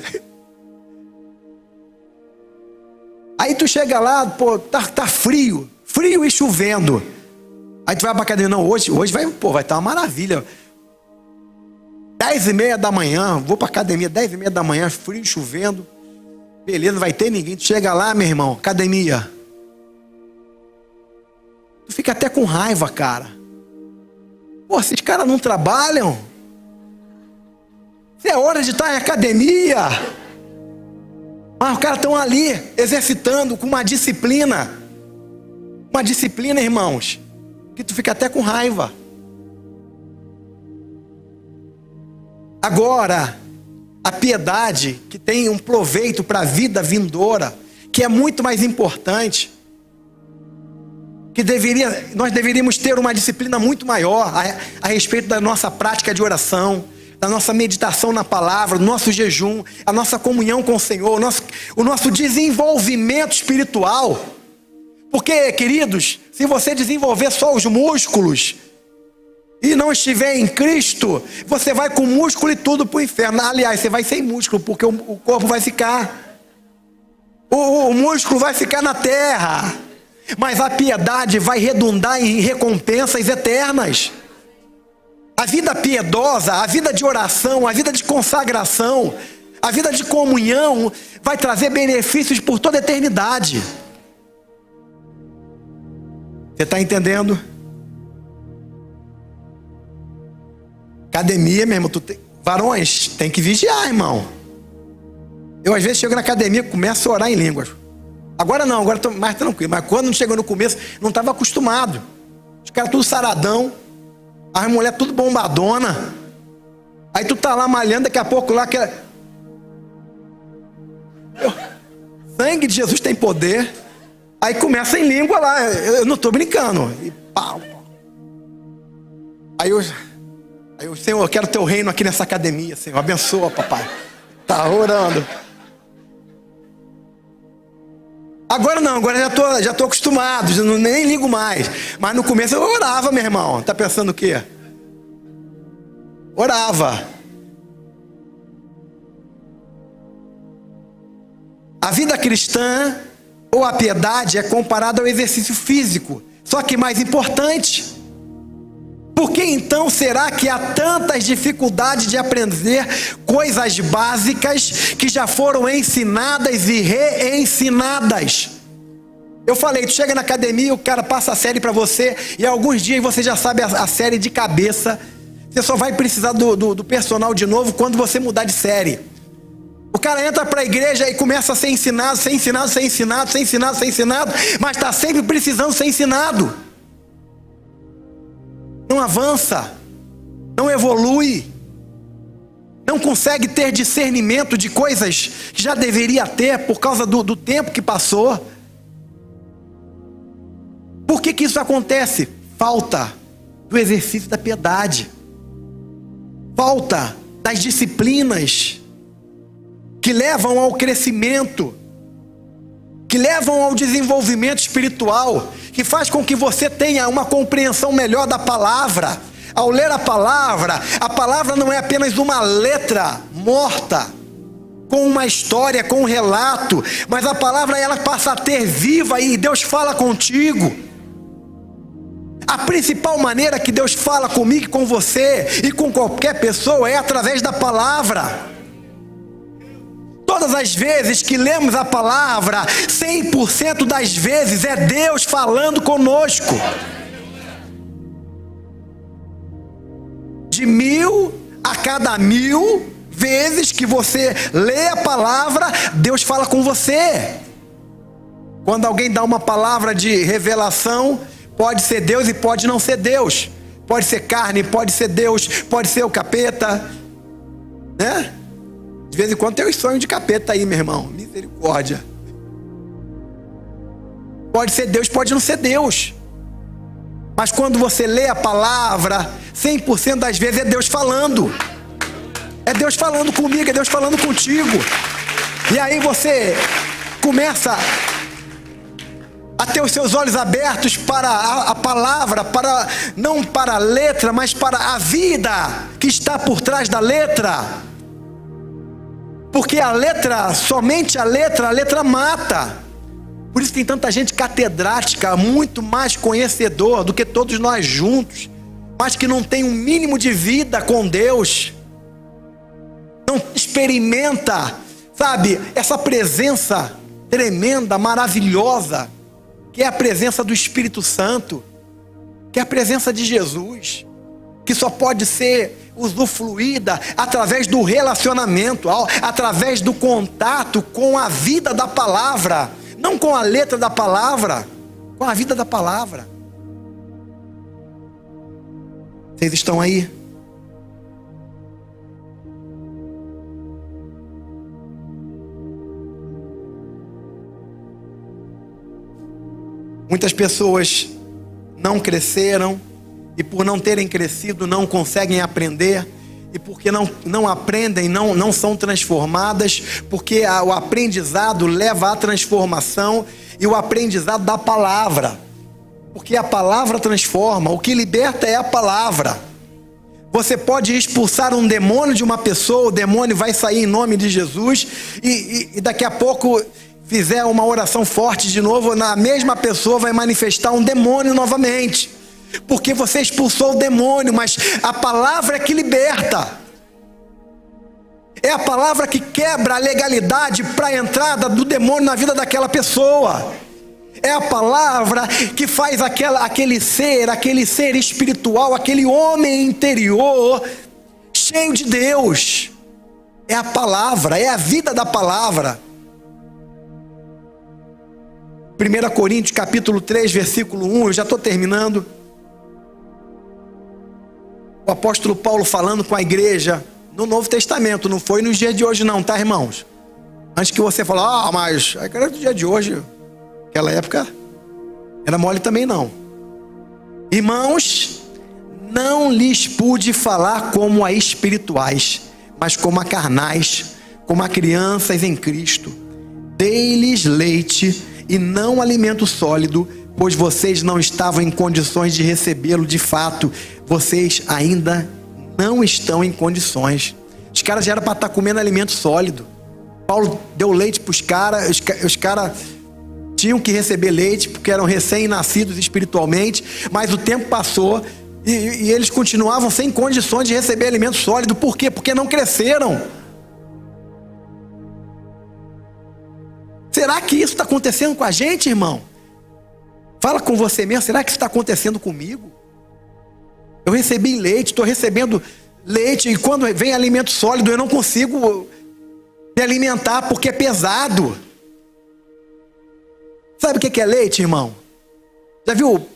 Aí tu chega lá, pô, tá frio. Frio e chovendo. Aí tu vai pra academia, não, hoje vai estar uma maravilha. 10h30 da manhã, vou pra academia, 10h30 da manhã, frio, chovendo. Beleza, não vai ter ninguém. Tu chega lá, meu irmão, academia. Tu fica até com raiva, cara. Pô, esses caras não trabalham. É hora de estar em academia. Mas os caras estão ali, exercitando com uma disciplina. Uma disciplina, irmãos, que tu fica até com raiva. Agora, a piedade, que tem um proveito para a vida vindoura, que é muito mais importante, que nós deveríamos ter uma disciplina muito maior a respeito da nossa prática de oração, da nossa meditação na palavra, do nosso jejum, a nossa comunhão com o Senhor, o nosso desenvolvimento espiritual. Porque, queridos, se você desenvolver só os músculos e não estiver em Cristo, você vai com músculo e tudo para o inferno. Aliás, você vai sem músculo, porque o corpo vai ficar, o músculo vai ficar na terra. Mas a piedade vai redundar em recompensas eternas. A vida piedosa, a vida de oração, a vida de consagração, a vida de comunhão vai trazer benefícios por toda a eternidade. Você está entendendo? Academia, meu irmão, varões, tem que vigiar, irmão. Eu às vezes chego na academia e começo a orar em línguas. Agora não, agora estou mais tranquilo. Mas quando chegou no começo, não estava acostumado. Os caras tudo saradão, as mulheres tudo bombadona. Aí tu tá lá malhando, daqui a pouco lá sangue de Jesus tem poder. Aí começa em língua lá, eu não estou brincando. E pau. Aí eu, Senhor, eu quero teu reino aqui nessa academia, Senhor. Abençoa, papai. Tá orando. Agora não, agora já tô acostumado, nem ligo mais. Mas no começo eu orava, meu irmão. Tá pensando o quê? Orava. A vida cristã ou a piedade é comparada ao exercício físico, só que mais importante. Por que então será que há tantas dificuldades de aprender coisas básicas que já foram ensinadas e reensinadas? Eu falei, tu chega na academia, o cara passa a série para você, e alguns dias você já sabe a série de cabeça. Você só vai precisar do personal de novo quando você mudar de série. O cara entra para a igreja e começa a ser ensinado, mas está sempre precisando ser ensinado. Não avança, não evolui, não consegue ter discernimento de coisas que já deveria ter por causa do tempo que passou. Por que isso acontece? Falta do exercício da piedade, falta das disciplinas que levam ao crescimento, que levam ao desenvolvimento espiritual, que faz com que você tenha uma compreensão melhor da palavra. Ao ler a palavra não é apenas uma letra morta, com uma história, com um relato, mas a palavra ela passa a ter viva e Deus fala contigo. A principal maneira que Deus fala comigo e com você e com qualquer pessoa é através da palavra. Todas as vezes que lemos a palavra, 100% das vezes é Deus falando conosco. De 1000 a cada 1000 vezes que você lê a palavra, Deus fala com você. Quando alguém dá uma palavra de revelação, pode ser Deus e pode não ser Deus. Pode ser carne, pode ser Deus, pode ser o capeta, né? De vez em quando tem os sonhos de capeta aí, meu irmão. Misericórdia. Pode ser Deus, pode não ser Deus. Mas quando você lê a palavra, 100% das vezes é Deus falando. É Deus falando comigo, é Deus falando contigo. E aí você começa a ter os seus olhos abertos para a palavra, não para a letra, mas para a vida que está por trás da letra. Porque a letra, somente a letra mata. Por isso tem tanta gente catedrática, muito mais conhecedor do que todos nós juntos, mas que não tem um mínimo de vida com Deus. Não experimenta, sabe, essa presença tremenda, maravilhosa, que é a presença do Espírito Santo, que é a presença de Jesus, que só pode ser usufruída através do relacionamento, através do contato com a vida da palavra, não com a letra da palavra, com a vida da palavra. Vocês estão aí? Muitas pessoas não cresceram, e por não terem crescido não conseguem aprender, e porque não aprendem, não são transformadas, porque o aprendizado leva à transformação, e o aprendizado da palavra, porque a palavra transforma, o que liberta é a palavra. Você pode expulsar um demônio de uma pessoa, o demônio vai sair em nome de Jesus, e daqui a pouco fizer uma oração forte de novo, na mesma pessoa vai manifestar um demônio novamente, porque você expulsou o demônio, mas a palavra é que liberta, é a palavra que quebra a legalidade para a entrada do demônio na vida daquela pessoa, é a palavra que faz aquele ser espiritual, aquele homem interior cheio de Deus. É a palavra, é a vida da palavra. 1 Coríntios capítulo 3, versículo 1, eu já estou terminando. O apóstolo Paulo falando com a igreja no Novo Testamento, não foi nos dias de hoje não, tá, irmãos? Antes que você fale, mas a igreja do dia de hoje, naquela época, era mole também não. Irmãos, não lhes pude falar como a espirituais, mas como a carnais, como a crianças em Cristo. Dei-lhes leite e não alimento sólido, pois vocês não estavam em condições de recebê-lo de fato. Vocês ainda não estão em condições. Os caras já eram para estar comendo alimento sólido. Paulo deu leite para os caras, os caras tinham que receber leite, porque eram recém-nascidos espiritualmente, mas o tempo passou e eles continuavam sem condições de receber alimento sólido. Por quê? Porque não cresceram. Será que isso está acontecendo com a gente, irmão? Fala com você mesmo, será que isso está acontecendo comigo? Eu recebi leite, estou recebendo leite, e quando vem alimento sólido eu não consigo me alimentar porque é pesado. Sabe o que é leite, irmão? Já viu?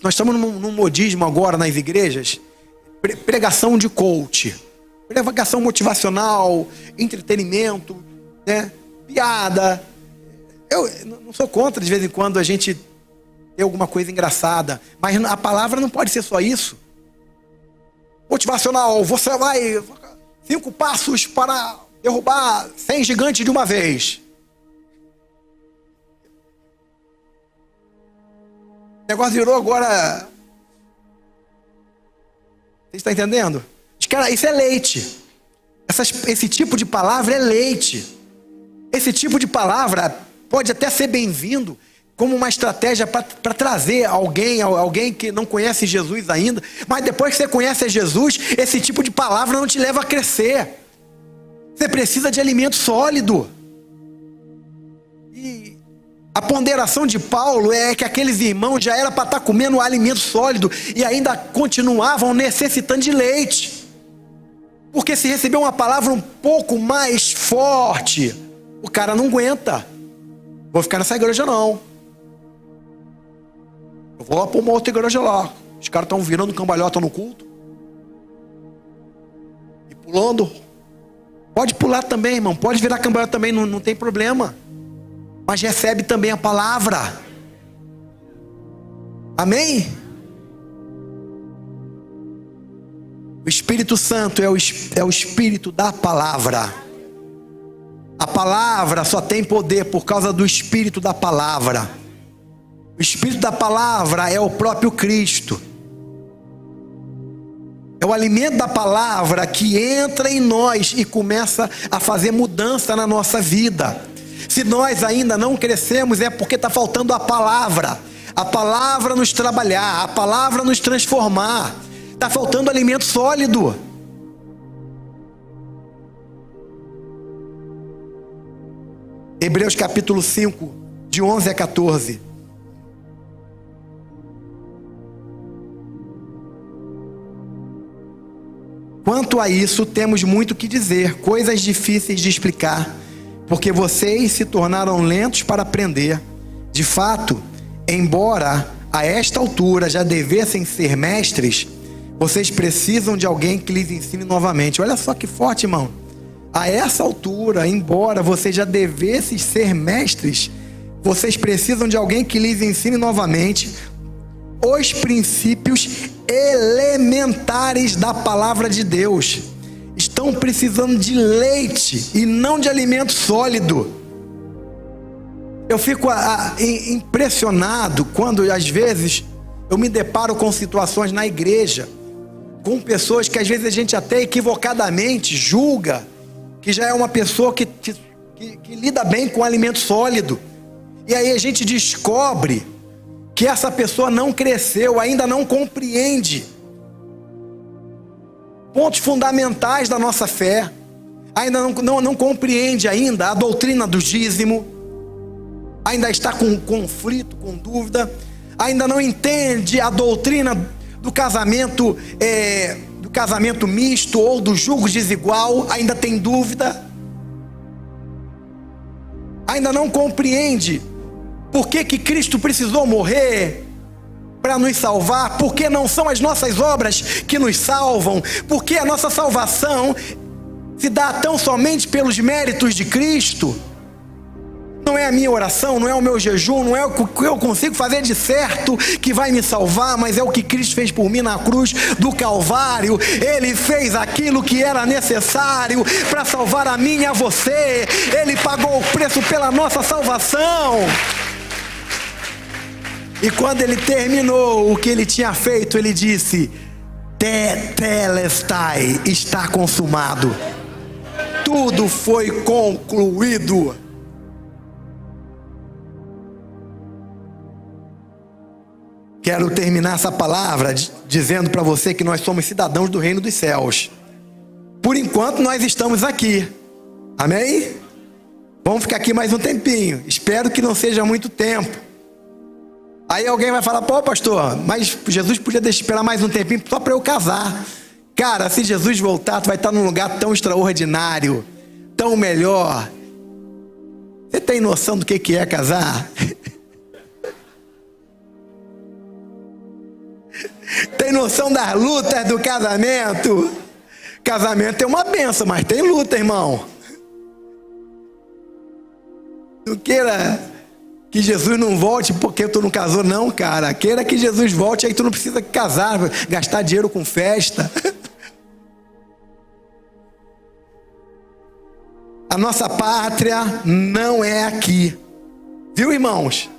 Nós estamos num modismo agora nas igrejas, pregação de coach, pregação motivacional, entretenimento, né? Piada. Eu não sou contra de vez em quando a gente ter alguma coisa engraçada, mas a palavra não pode ser só isso. Motivacional, você vai 5 passos para derrubar 100 gigantes de uma vez. O negócio virou agora. Você está entendendo? Cara, isso é leite. Esse tipo de palavra é leite. Esse tipo de palavra pode até ser bem-vindo como uma estratégia para trazer alguém que não conhece Jesus ainda, mas depois que você conhece Jesus, esse tipo de palavra não te leva a crescer. Você precisa de alimento sólido. E a ponderação de Paulo é que aqueles irmãos já era para estar comendo alimento sólido e ainda continuavam necessitando de leite. Porque se receber uma palavra um pouco mais forte, o cara não aguenta. Vou ficar nessa igreja não. Eu vou lá para uma outra igreja lá. Os caras estão virando cambalhota no culto. E pulando. Pode pular também, irmão. Pode virar cambalhota também, não tem problema. Mas recebe também a palavra. Amém? O Espírito Santo é o Espírito da palavra. A palavra só tem poder por causa do Espírito da palavra. O Espírito da palavra é o próprio Cristo. É o alimento da palavra que entra em nós e começa a fazer mudança na nossa vida. Se nós ainda não crescemos é porque está faltando a palavra. A palavra nos trabalhar, a palavra nos transformar. Está faltando alimento sólido. Hebreus capítulo 5, de 11 a 14. quanto a isso, temos muito o que dizer, coisas difíceis de explicar, porque vocês se tornaram lentos para aprender. De fato, embora a esta altura já devessem ser mestres, vocês precisam de alguém que lhes ensine novamente. Olha só que forte, irmão. A essa altura, embora vocês já devessem ser mestres, vocês precisam de alguém que lhes ensine novamente os princípios elementares da palavra de Deus. Estão precisando de leite e não de alimento sólido. Eu fico impressionado quando às vezes eu me deparo com situações na igreja, com pessoas que às vezes a gente até equivocadamente julga que já é uma pessoa que lida bem com alimento sólido. E aí a gente descobre que essa pessoa não cresceu, ainda não compreende pontos fundamentais da nossa fé, ainda não compreende ainda a doutrina do dízimo, ainda está com conflito, com dúvida, ainda não entende a doutrina do casamento misto ou do jugo desigual, ainda tem dúvida, ainda não compreende por que Cristo precisou morrer para nos salvar, porque não são as nossas obras que nos salvam, porque a nossa salvação se dá tão somente pelos méritos de Cristo. Não é a minha oração, não é o meu jejum, não é o que eu consigo fazer de certo que vai me salvar, mas é o que Cristo fez por mim na cruz do Calvário. Ele fez aquilo que era necessário para salvar a mim e a você. Ele pagou o preço pela nossa salvação. E quando ele terminou o que ele tinha feito, ele disse: Tetelestai, está consumado. Tudo foi concluído. Quero terminar essa palavra dizendo para você que nós somos cidadãos do reino dos céus. Por enquanto nós estamos aqui. Amém? Vamos ficar aqui mais um tempinho. Espero que não seja muito tempo. Aí alguém vai falar: pô, pastor, mas Jesus podia esperar mais um tempinho só para eu casar. Cara, se Jesus voltar, tu vai estar num lugar tão extraordinário, tão melhor. Você tem noção do que é casar? Tem noção das lutas do casamento? Casamento é uma benção, mas tem luta, irmão. Não queira que Jesus não volte porque tu não casou, não, cara. Queira que Jesus volte, aí tu não precisa casar, gastar dinheiro com festa. A nossa pátria não é aqui. Viu, irmãos?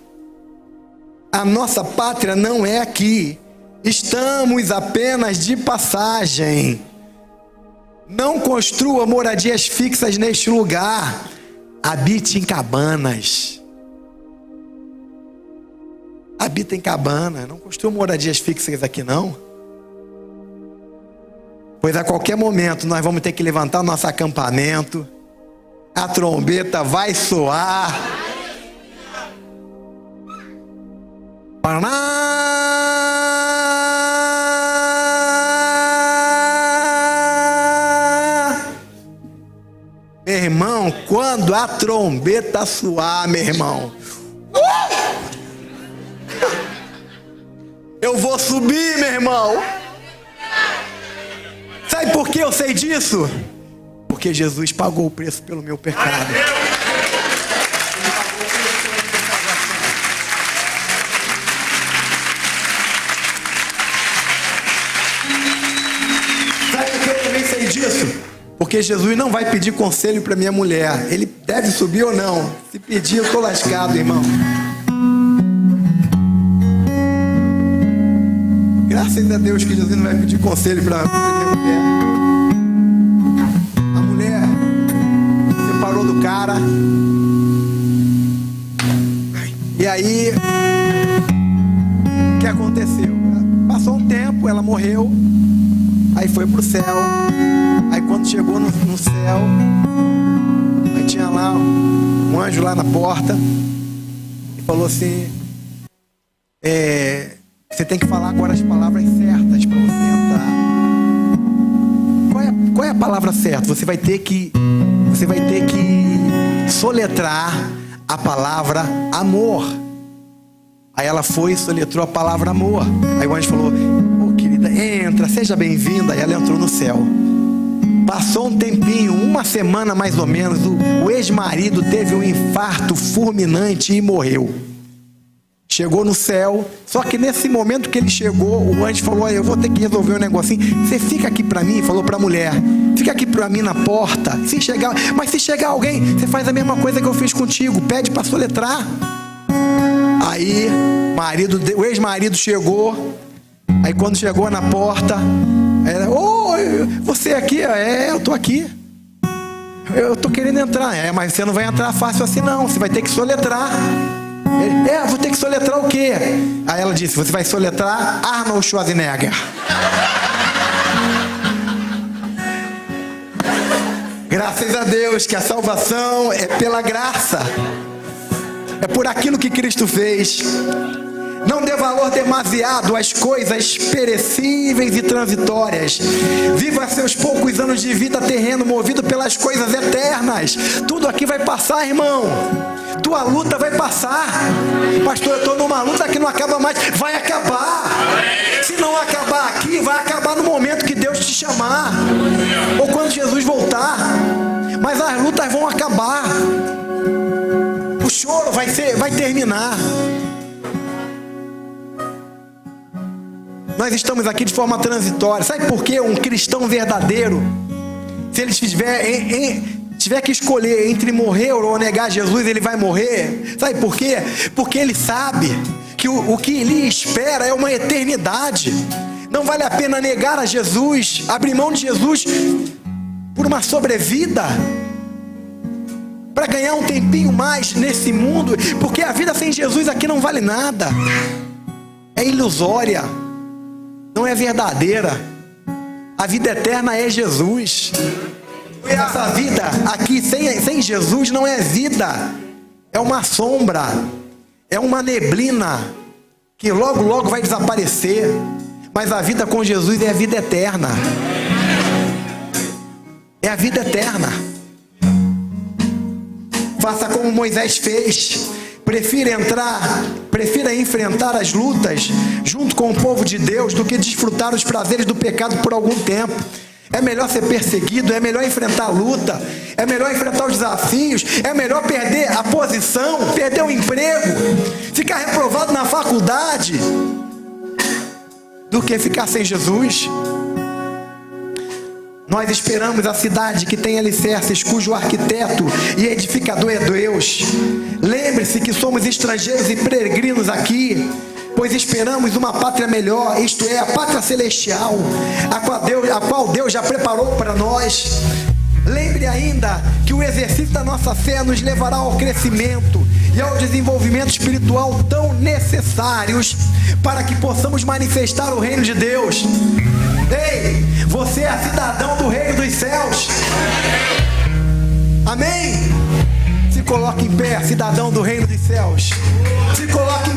A nossa pátria não é aqui. Estamos apenas de passagem. Não construa moradias fixas neste lugar. Habite em cabanas. Habita em cabana. Não construa moradias fixas aqui, não. Pois a qualquer momento nós vamos ter que levantar nosso acampamento. A trombeta vai soar. Meu irmão, quando a trombeta soar, meu irmão, eu vou subir, meu irmão. Sabe por que eu sei disso? Porque Jesus pagou o preço pelo meu pecado. Sabe por que eu também sei disso? Porque Jesus não vai pedir conselho para minha mulher. Ele deve subir ou não. Se pedir, eu estou lascado, irmão. Graças a Deus que Jesus não vai pedir conselho para minha mulher. A mulher separou do cara. E aí, o que aconteceu? Passou um tempo, ela morreu. Aí foi pro céu. Aí quando chegou no céu, aí tinha lá um anjo lá na porta e falou assim: você tem que falar agora as palavras certas para você entrar. palavra certa. Você vai ter que soletrar a palavra amor. Aí ela foi e soletrou a palavra amor. Aí o anjo falou: "Ô querida, entra, seja bem-vinda." Aí ela entrou no céu. Passou um tempinho, uma semana mais ou menos, o ex-marido teve um infarto fulminante e morreu. Chegou no céu, só que nesse momento que ele chegou, o anjo falou: "Olha, eu vou ter que resolver um negocinho. Você fica aqui pra mim," falou pra mulher, "fica aqui pra mim na porta. Mas se chegar alguém, você faz a mesma coisa que eu fiz contigo, pede pra soletrar." Aí o ex-marido chegou. Aí quando chegou na porta, "Oi, você aqui?" "Eu tô aqui. Eu tô querendo entrar." "Mas você não vai entrar fácil assim não, você vai ter que soletrar." Ele: "Vou ter que soletrar o quê?" Aí ela disse: "Você vai soletrar Arnold Schwarzenegger." Graças a Deus que a salvação é pela graça. É por aquilo que Cristo fez. Não dê valor demasiado às coisas perecíveis e transitórias. Viva seus poucos anos de vida terreno movido pelas coisas eternas. Tudo aqui vai passar, irmão. Tua luta vai passar. "Pastor, eu estou numa luta que não acaba mais." Vai acabar. Se não acabar aqui, vai acabar no momento que Deus te chamar, ou quando Jesus voltar. Mas as lutas vão acabar. O choro vai terminar. Nós estamos aqui de forma transitória. Sabe por quê? Um cristão verdadeiro, se ele tiver que escolher entre morrer ou negar Jesus, ele vai morrer. Sabe por quê? Porque ele sabe que o que lhe espera é uma eternidade. Não vale a pena negar a Jesus, abrir mão de Jesus por uma sobrevida, para ganhar um tempinho mais nesse mundo, porque a vida sem Jesus aqui não vale nada. É ilusória, não é verdadeira. A vida eterna é Jesus. E essa vida aqui sem Jesus não é vida, é uma sombra, é uma neblina que logo logo vai desaparecer. Mas a vida com Jesus é a vida eterna. É a vida eterna. Faça como Moisés fez. Prefira enfrentar as lutas junto com o povo de Deus do que desfrutar os prazeres do pecado por algum tempo. É melhor ser perseguido, é melhor enfrentar a luta, é melhor enfrentar os desafios, é melhor perder a posição, perder o emprego, ficar reprovado na faculdade, do que ficar sem Jesus. Nós esperamos a cidade que tem alicerces, cujo arquiteto e edificador é Deus. Lembre-se que somos estrangeiros e peregrinos aqui, pois esperamos uma pátria melhor, isto é, a pátria celestial, a qual Deus já preparou para nós. Lembre ainda que o exercício da nossa fé nos levará ao crescimento e ao desenvolvimento espiritual tão necessários para que possamos manifestar o reino de Deus. Ei, você é cidadão do reino dos céus. Amém? Se coloque em pé, cidadão do reino dos céus. Se coloque